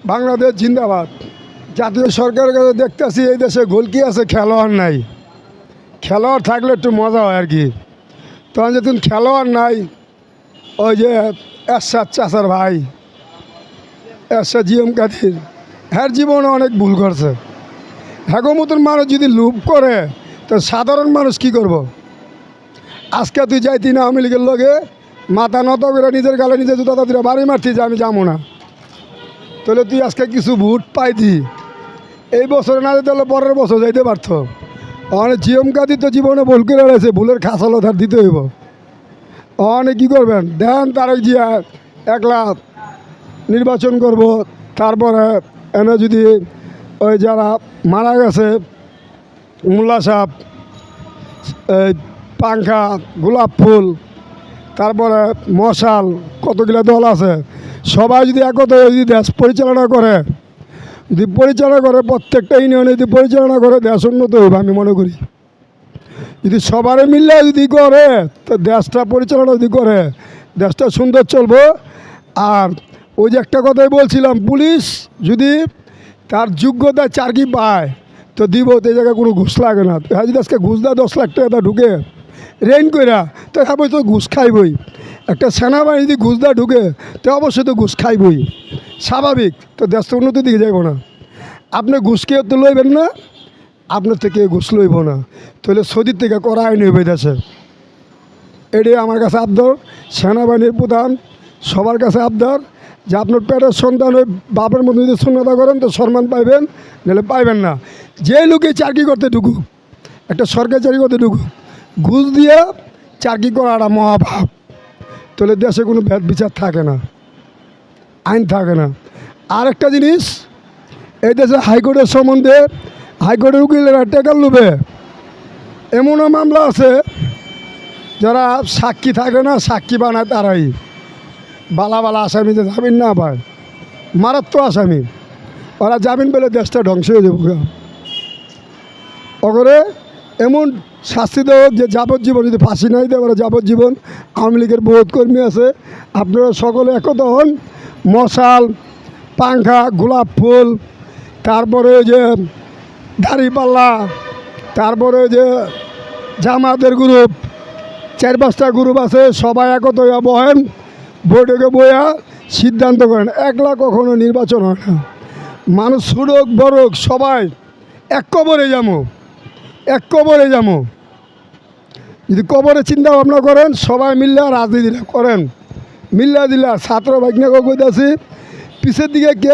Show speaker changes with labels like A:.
A: বাংলাদেশ জিন্দাবাদ। জাতীয় সরকারের কাছে দেখতেছি এই দেশে গোলকি আছে, খেলোয়াড় নাই। খেলোয়াড় থাকলে একটু মজা হয় আর কি। তখন যখন খেলোয়াড় নাই, ওই যে এরশাদ চাচার ভাই এরশাদ জিএম কাদির, হ্যার জীবনে অনেক ভুল করছে। হ্যাগো মতন মানুষ যদি লুপ করে তো সাধারণ মানুষ কি করব। আজকে তুই যাইতি না আওয়ামী লীগের লগে, মাথা নত করে নিজের গালে নিজে জুতা দিয়ে বাড়ি মারতি যে আমি যাবো না, তাহলে তুই আজকে কিছু ভোট পাইতি। এই বছরে না যেতে হলে পরের বছর যাইতে পারত। অনেক জিএম কাদির তো জীবনে ভুল করে রয়েছে, ভুলের খাসালো তার দিতে হইব। অনেক কী করবেন দেন, তারেক জিয়া একলা নির্বাচন করব, তারপরে এনে যদি ওই যারা মারা গেছে মোল্লা সাহেব, এই পাংখা, গোলাপ ফুল, তারপরে মশাল, কতগুলো দল আছে, সবাই যদি একতা যদি দেশ পরিচালনা করে, প্রত্যেকটা ইউনিয়নে যদি পরিচালনা করে, দেশ উন্নত হইবে আমি মনে করি। যদি সবারে মিললে যদি করে, তো দেশটা পরিচালনা যদি করে, দেশটা সুন্দর চলবো। আর ওই যে একটা কথাই বলছিলাম, পুলিশ যদি তার যোগ্যতা চাকরি পায় তো দিব, তো এই জায়গায় কোনো ঘুষ লাগে না। হ্যাঁ, যদি আজকে ঘুষ দেয় 10 লাখ টাকা ঢুকে রেইন কইরা, তো হ্যাঁ তো ঘুষ খাইবই। একটা সেনাবাহিনী যদি ঘুষ দেয় ঢুকে, তো অবশ্যই তো ঘুষ খাইবই, স্বাভাবিক। তো দেশ তো উন্নতির দিকে যাইব না। আপনি ঘুষ কেউ তো লইবেন না, আপনার থেকে ঘুষ লইব না, তাহলে সৌদির থেকে করা আইন হইবে দেশে। এটাই আমার কাছে আবদার, সেনাবাহিনীর প্রধান সবার কাছে আবদার, যে আপনার পেটের সন্তান ওই বাপের মধ্যে যদি শূন্যতা করেন তো সম্মান পাইবেন, নাহলে পাইবেন না। যে লোকে চাকরি করতে ঢুকুক, একটা সরকারি চাকরি করতে ঢুকুক, ঘুষ দিয়ে চাকরি করা একটা মহাভাব, তাহলে দেশে কোনো ভেদ বিচার থাকে না, আইন থাকে না। আর একটা জিনিস, এই দেশে হাইকোর্টের সম্বন্ধে হাইকোর্টের উকিলেরা টেকার লোভে এমনও মামলা আছে, যারা সাক্ষী থাকে না, সাক্ষী বানায় তারাই বালা বালা আসামি যে জামিন না পায়, মারাত্মক আসামি, ওরা জামিন পেলে দেশটা ধ্বংস হয়ে যাবে। ওগরে এমন শাস্তি দেওয়া হোক যে যাবজ্জীবন, যদি ফাঁসি নাই দেয় ওরা যাবজ্জীবন। আওয়ামী লীগের বহুত কর্মী আছে, আপনারা সকলে একতা হন। মশাল, পাংখা, গোলাপ ফুল, তারপরে ওই যে দাড়িপাল্লা, তারপরে ওই যে জামাতের গ্রুপ, 4-5টা গ্রুপ আছে, সবাই একত হইয়া বহেন, বৈঠকে বইয়া সিদ্ধান্ত করেন। একলা কখনো নির্বাচন হয় না। মানুষ ছোটক বড়ক সবাই এক কবরে যাবো। যদি কবরে চিন্তা ভাবনা করেন, সবাই মিল্লা রাজনীতিটা করেন, মিল্লা দিলা ছাত্র ভাগ্নাকে কইতাছি, পিছের দিকে কে